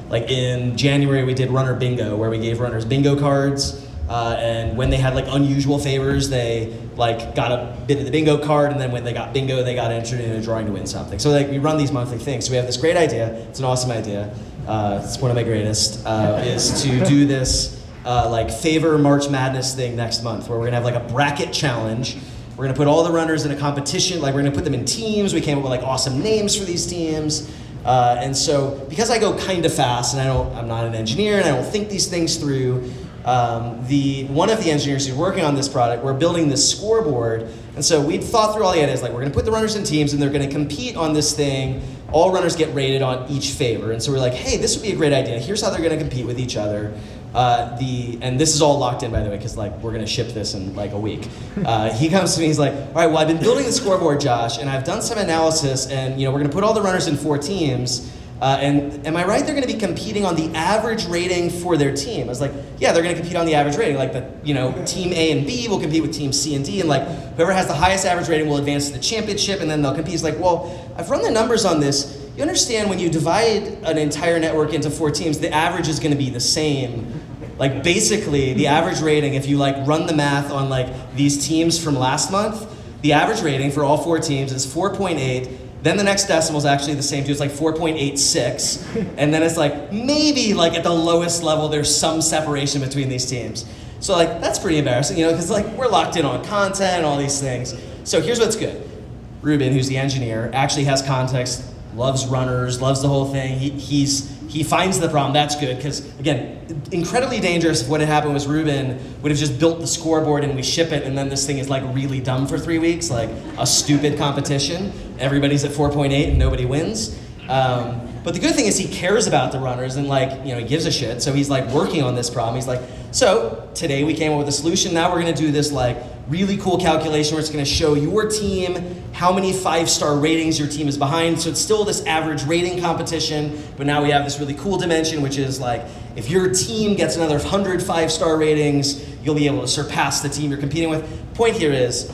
like in January we did runner bingo, where we gave runners bingo cards, and when they had like unusual favors, they like got a bit of the bingo card, and then when they got bingo, they got entered in a drawing to win something. So like we run these monthly things. So we have this great idea. It's an awesome idea. It's one of my greatest, is to do this like favor March Madness thing next month, where we're gonna have like a bracket challenge. We're gonna put all the runners in a competition, like we're gonna put them in teams. We came up with like awesome names for these teams. And so because I go kind of fast, and I'm not an engineer, and I don't think these things through, one of the engineers who's working on this product, we're building this scoreboard, and so we thought through all the ideas, like we're gonna put the runners in teams and they're gonna compete on this thing. All runners get rated on each favor, and so we're like, hey, this would be a great idea. Here's how they're gonna compete with each other. And this is all locked in, by the way, because like we're gonna ship this in like a week. He comes to me, he's like, all right, well, I've been building the scoreboard, Josh, and I've done some analysis, and we're gonna put all the runners in 4 teams. And am I right, they're gonna be competing on the average rating for their team? I was like, yeah, they're gonna compete on the average rating. Like team A and B will compete with team C and D, and like whoever has the highest average rating will advance to the championship, and then they'll compete. He's like, well, I've run the numbers on this. You understand when you divide an entire network into 4 teams, the average is gonna be the same. Like basically the average rating, if you like run the math on like these teams from last month, the average rating for all 4 teams is 4.8. Then the next decimal is actually the same too. It's like 4.86. And then it's like maybe like at the lowest level there's some separation between these teams. So like that's pretty embarrassing, because like we're locked in on content and all these things. So here's what's good. Ruben, who's the engineer, actually has context, loves runners, loves the whole thing. He finds the problem. That's good, because again, incredibly dangerous if what had happened was Ruben would have just built the scoreboard and we ship it, and then this thing is like really dumb for 3 weeks, like a stupid competition. Everybody's at 4.8 and nobody wins. But the good thing is he cares about the runners, and like, he gives a shit. So he's like working on this problem. He's like, so today we came up with a solution. Now we're gonna do this like really cool calculation where it's gonna show your team how many 5-star ratings your team is behind. So it's still this average rating competition, but now we have this really cool dimension, which is like, if your team gets another 100 5-star ratings, you'll be able to surpass the team you're competing with. Point here is,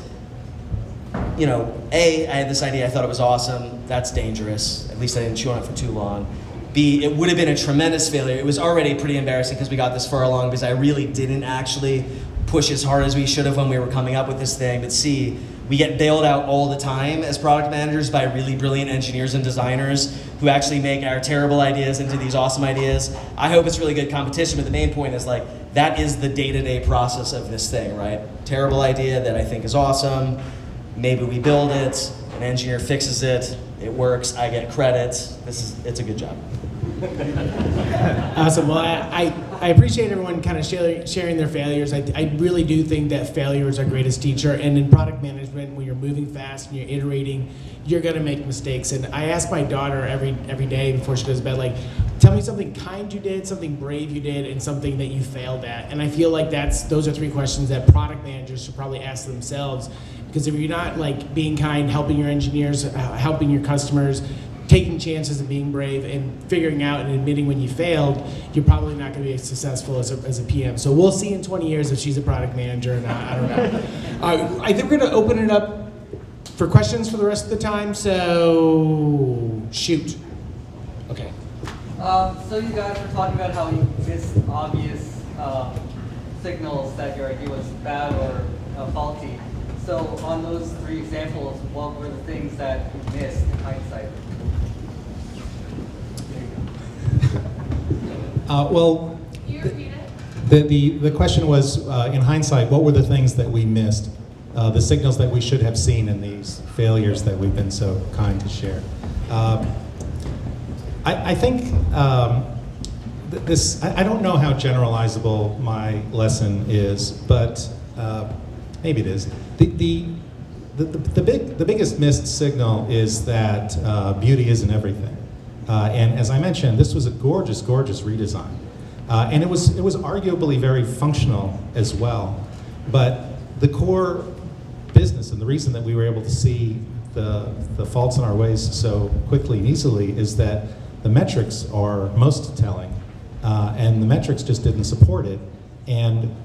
A, I had this idea, I thought it was awesome. That's dangerous. At least I didn't chew on it for too long. B, it would have been a tremendous failure. It was already pretty embarrassing because we got this far along because I really didn't actually push as hard as we should have when we were coming up with this thing. But C, we get bailed out all the time as product managers by really brilliant engineers and designers who actually make our terrible ideas into these awesome ideas. I hope it's really good competition, but the main point is like, that is the day-to-day process of this thing, right? Terrible idea that I think is awesome. Maybe we build it, an engineer fixes it, it works, I get credit. It's a good job. Awesome. Well, I appreciate everyone kind of sharing their failures. I really do think that failure is our greatest teacher. And in product management, when you're moving fast and you're iterating, you're going to make mistakes. And I ask my daughter every day before she goes to bed, like, tell me something kind you did, something brave you did, and something that you failed at. And I feel like those are 3 questions that product managers should probably ask themselves. Because if you're not like being kind, helping your engineers, helping your customers, taking chances and being brave and figuring out and admitting when you failed, you're probably not going to be as successful as a PM. So we'll see in 20 years if she's a product manager or not. I don't know. I think we're going to open it up for questions for the rest of the time. So shoot. Okay. So you guys were talking about how you missed obvious signals that your idea was bad or faulty. So on those 3 examples, what were the things that you missed in hindsight? Well, Can you repeat it? the question was, in hindsight, what were the things that we missed, the signals that we should have seen in these failures that we've been so kind to share? I think I don't know how generalizable my lesson is, but maybe it is. The biggest missed signal is that beauty isn't everything. And as I mentioned, this was a gorgeous, gorgeous redesign. And it was arguably very functional as well. But the core business and the reason that we were able to see the faults in our ways so quickly and easily is that the metrics are most telling. And the metrics just didn't support it. And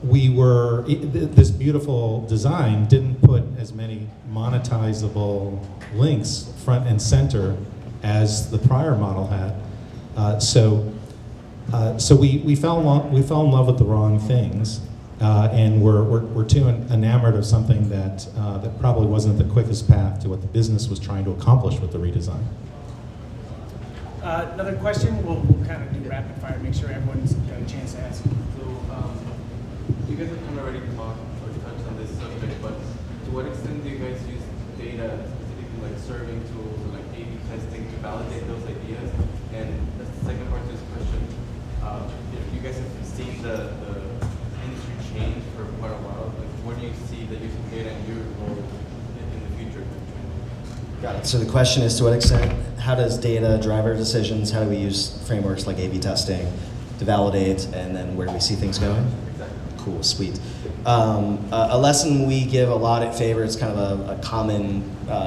this beautiful design didn't put as many monetizable links front and center as the prior model had. So we fell in love with the wrong things, and we're too enamored of something that probably wasn't the quickest path to what the business was trying to accomplish with the redesign. Another question? We'll kind of do rapid fire, make sure everyone's got a chance to ask. So, you guys have kind of already talked or touched on this subject, but to what extent do you guys use data, specifically like surveying tools or like A/B testing to validate those ideas? And that's the second part to this question. If you guys have seen the industry change for quite a while, like where do you see the use of data in your role in the future? Got it. So the question is, to what extent, how does data drive our decisions? How do we use frameworks like A/B testing to validate, and then where do we see things going? Exactly. Cool, sweet. A lesson we give a lot at Favor, it's kind of a common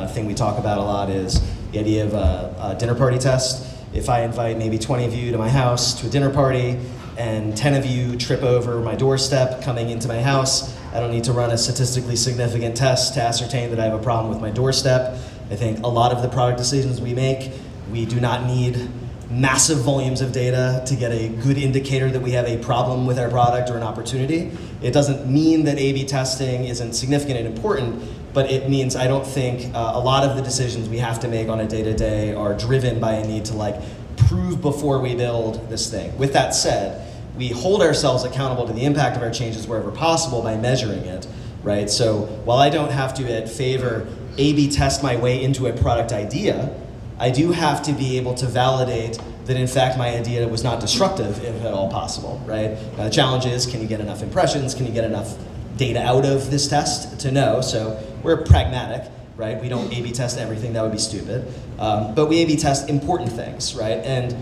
thing we talk about a lot, is the idea of a dinner party test. If I invite maybe 20 of you to my house to a dinner party, and 10 of you trip over my doorstep coming into my house, I don't need to run a statistically significant test to ascertain that I have a problem with my doorstep. I think a lot of the product decisions we make, we do not need massive volumes of data to get a good indicator that we have a problem with our product or an opportunity. It doesn't mean that A/B testing isn't significant and important, but it means I don't think a lot of the decisions we have to make on a day-to-day are driven by a need to prove before we build this thing. With that said, we hold ourselves accountable to the impact of our changes wherever possible by measuring it, right? So while I don't have to, at Favor, A/B test my way into a product idea, I do have to be able to validate that in fact my idea was not destructive, if at all possible, right? Now the challenge is, can you get enough impressions? Can you get enough data out of this test to know? So we're pragmatic, right? We don't A/B test everything, that would be stupid. But we A/B test important things, right? And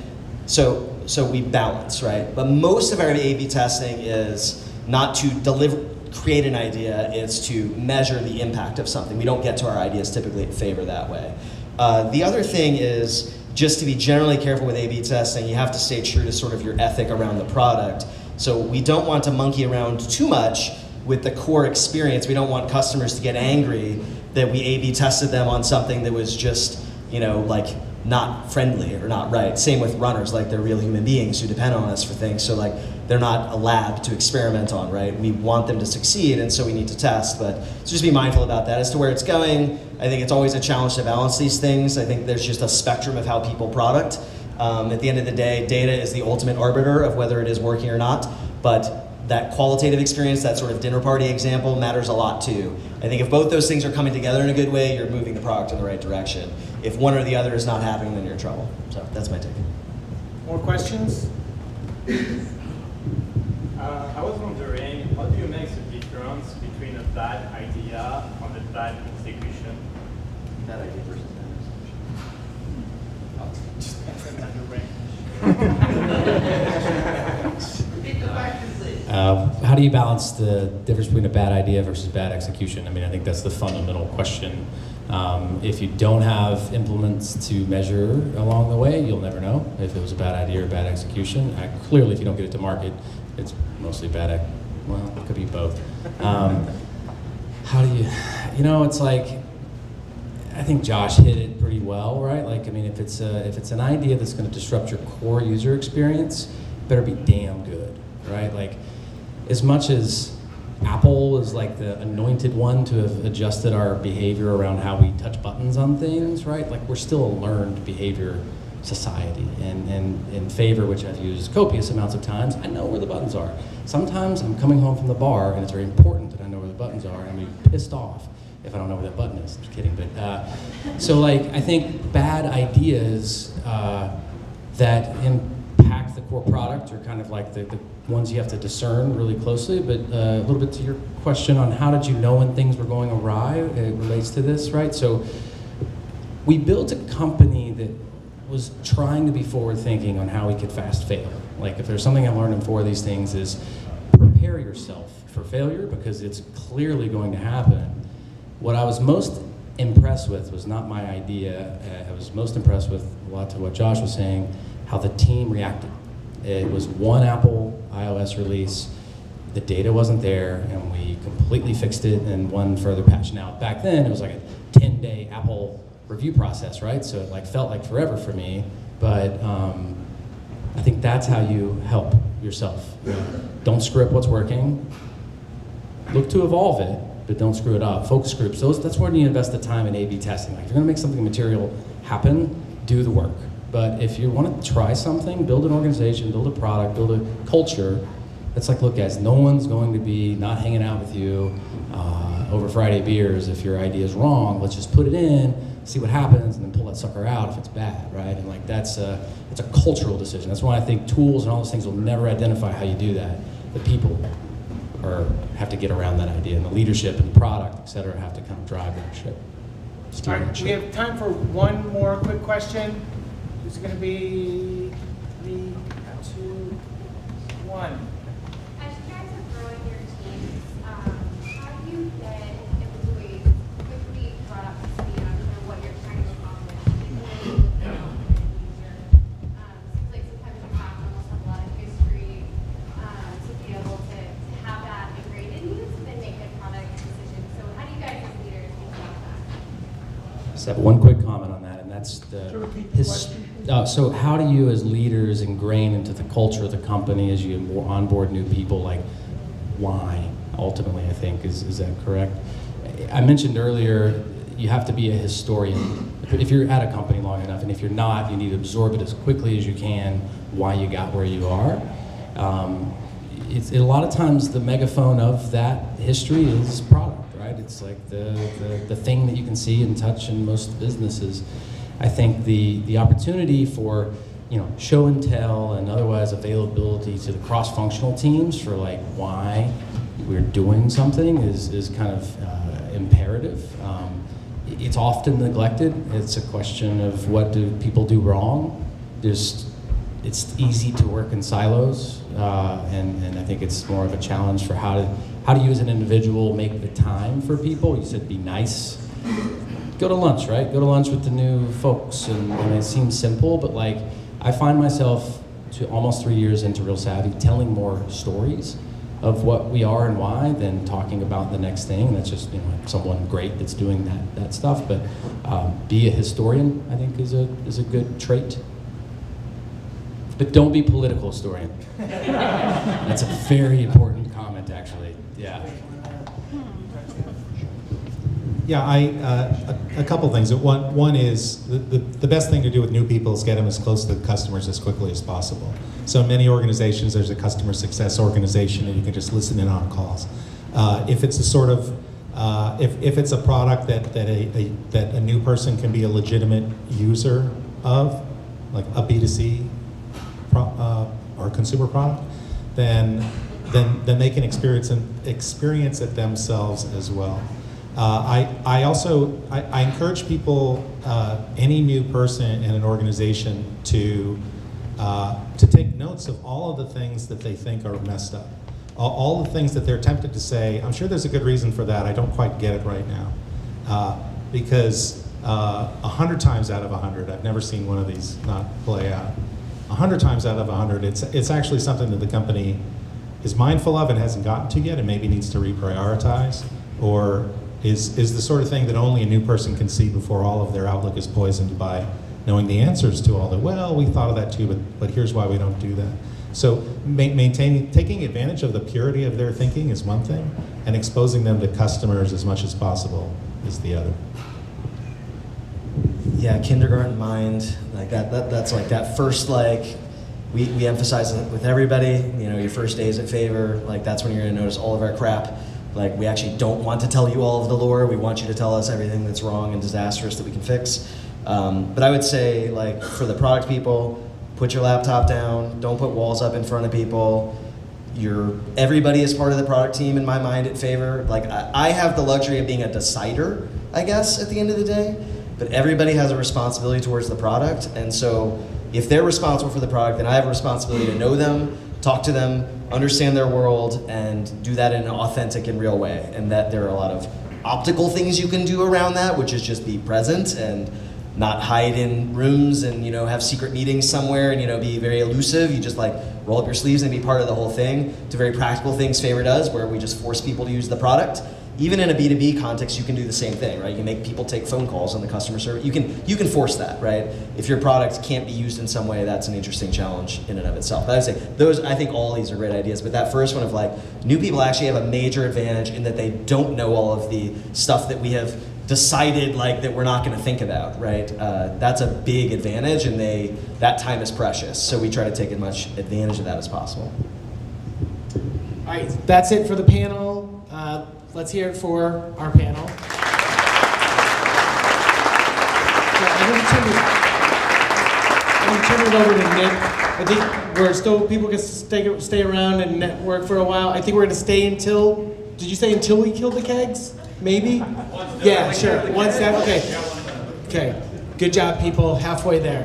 so we balance, right? But most of our A/B testing is not to create an idea, it's to measure the impact of something. We don't get to our ideas typically at Favor that way. The other thing is just to be generally careful with A/B testing, you have to stay true to sort of your ethic around the product. So we don't want to monkey around too much with the core experience. We don't want customers to get angry that we A/B tested them on something that was just, not friendly or not right. Same with runners, they're real human beings who depend on us for things. So they're not a lab to experiment on, right? We want them to succeed, and so we need to test. But so just be mindful about that. As to where it's going, I think it's always a challenge to balance these things. I think there's just a spectrum of how people product. At the end of the day, data is the ultimate arbiter of whether it is working or not. but that qualitative experience, that sort of dinner party example, matters a lot too. I think if both those things are coming together in a good way, you're moving the product in the right direction. If one or the other is not happening, then you're in trouble. So that's my take. More questions? I was wondering, how do you make the difference between a bad idea and a bad execution? Bad idea versus How do you balance the difference between a bad idea versus bad execution? I mean, I think that's the fundamental question. If you don't have implements to measure along the way, you'll never know if it was a bad idea or bad execution. Clearly, if you don't get it to market, it's mostly bad. Well, it could be both. How do you, it's like, I think Josh hit it pretty well, right? Like, I mean, if it's an idea that's going to disrupt your core user experience, it better be damn good, right? Like, as much as Apple is like the anointed one to have adjusted our behavior around how we touch buttons on things, right? Like, we're still a learned behavior society. And in Favor, which I've used copious amounts of times, I know where the buttons are. Sometimes I'm coming home from the bar and it's very important that I know where the buttons are, and I'm gonna be pissed off if I don't know where that button is. Just kidding, but so like, I think bad ideas that impact the core product are kind of like the ones you have to discern really closely. But a little bit to your question on how did you know when things were going awry, it relates to this, right? So we built a company that was trying to be forward thinking on how we could fast fail. Like, if there's something I've learned in 4 of these things, is prepare yourself for failure, because it's clearly going to happen. What I was most impressed with was not my idea. I was most impressed with, a lot to what Josh was saying, how the team reacted. It was one Apple iOS release, the data wasn't there, and we completely fixed it in one further patch. Now, back then, it was like a 10-day Apple review process, right? So it like felt like forever for me, but I think that's how you help yourself. Don't screw up what's working. Look to evolve it, but don't screw it up. Focus groups, that's where you invest the time in A/B testing. Like, if you're gonna make something material happen, do the work. But if you want to try something, build an organization, build a product, build a culture. It's like, look guys, no one's going to be not hanging out with you over Friday beers if your idea is wrong. Let's just put it in, see what happens, and then pull that sucker out if it's bad, right? And like, it's a cultural decision. That's why I think tools and all those things will never identify how you do that. The people have to get around that idea, and the leadership and the product, et cetera, have to kind of drive that ship. All right, we have time for one more quick question. Who's going to be 3, 2, 1? As you guys are growing your teams, how do you get employees quickly brought up to speed on what you're trying to accomplish? Particularly with the user. Seems like sometimes you have to almost have a lot of history to be able to have that ingrained in you to then make good product decisions. So how do you guys as leaders think about that? Just have one quick comment on that, and that's so how do you as leaders ingrain into the culture of the company as you onboard new people? Like, why, ultimately, I think, is that correct? I mentioned earlier, you have to be a historian. If you're at a company long enough, and if you're not, you need to absorb it as quickly as you can, why you got where you are. A lot of times the megaphone of that history is product, right? It's like the thing that you can see and touch in most businesses. I think the opportunity for, show and tell and otherwise availability to the cross-functional teams for like why we're doing something is kind of imperative. It's often neglected. It's a question of what do people do wrong. It's easy to work in silos, and I think it's more of a challenge for how do you as an individual make the time for people. You said be nice. Go to lunch, right? Go to lunch with the new folks, and it seems simple, but like, I find myself to almost 3 years into RealSavvy telling more stories of what we are and why than talking about the next thing. That's just someone great that's doing that stuff. But be a historian, I think, is a good trait. But don't be political historian. That's a very important comment, actually. Yeah. Yeah, a couple things. One is the best thing to do with new people is get them as close to the customers as quickly as possible. So in many organizations, there's a customer success organization, and you can just listen in on calls. If it's a sort of if it's a product that a new person can be a legitimate user of, like a B2C or consumer product, then they can experience it themselves as well. I also encourage people, any new person in an organization, to take notes of all of the things that they think are messed up, all the things that they're tempted to say. I'm sure there's a good reason for that. I don't quite get it right now, because 100 times out of 100, I've never seen one of these not play out. 100 times out of 100, it's actually something that the company is mindful of and hasn't gotten to yet, and maybe needs to reprioritize, or is the sort of thing that only a new person can see before all of their outlook is poisoned by knowing the answers to all the, well, we thought of that too, but here's why we don't do that. So taking advantage of the purity of their thinking is one thing, and exposing them to customers as much as possible is the other. Yeah, kindergarten mind, like that's like that first, like, we emphasize it with everybody, you know, your first days at Favor, like that's when you're gonna notice all of our crap. Like, we actually don't want to tell you all of the lore, we want you to tell us everything that's wrong and disastrous that we can fix. But I would say, like, for the product people, put your laptop down, don't put walls up in front of people. Everybody is part of the product team in my mind at Favor. Like, I have the luxury of being a decider, I guess, at the end of the day, but everybody has a responsibility towards the product, and so if they're responsible for the product, then I have a responsibility to know them, talk to them, understand their world, and do that in an authentic and real way. And that there are a lot of optical things you can do around that, which is just be present and not hide in rooms and, you know, have secret meetings somewhere and, you know, be very elusive. You just like roll up your sleeves and be part of the whole thing. To very practical things Favor does, where we just force people to use the product. Even in a B2B context, you can do the same thing, right? You can make people take phone calls on the customer service. You can force that, right? If your product can't be used in some way, that's an interesting challenge in and of itself. But I would say I think all these are great ideas, but that first one of, like, new people actually have a major advantage in that they don't know all of the stuff that we have decided, like, that we're not gonna think about, right? That's a big advantage, and that time is precious. So we try to take as much advantage of that as possible. All right, that's it for the panel. Let's hear it for our panel. I'm going to turn it over to Nick. I think people can stay around and network for a while. I think we're going to stay until, did you say until we kill the kegs? Maybe? Yeah, sure. One step, okay. Okay, good job, people, halfway there.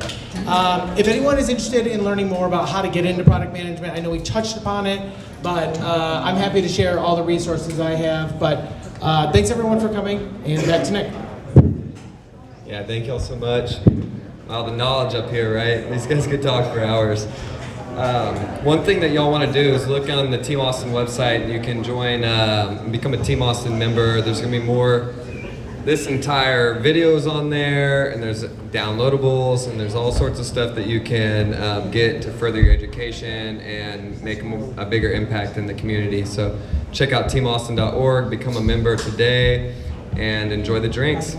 If anyone is interested in learning more about how to get into product management, I know we touched upon it, but I'm happy to share all the resources I have. But thanks everyone for coming, and back to Nick. Yeah, thank y'all so much. Wow, the knowledge up here, right? These guys could talk for hours. One thing that y'all want to do is look on the Team Austin website. You can join, become a Team Austin member. There's going to be more. This entire video is on there, and there's downloadables, and there's all sorts of stuff that you can get to further your education and make a bigger impact in the community. So check out teamaustin.org, become a member today, and enjoy the drinks.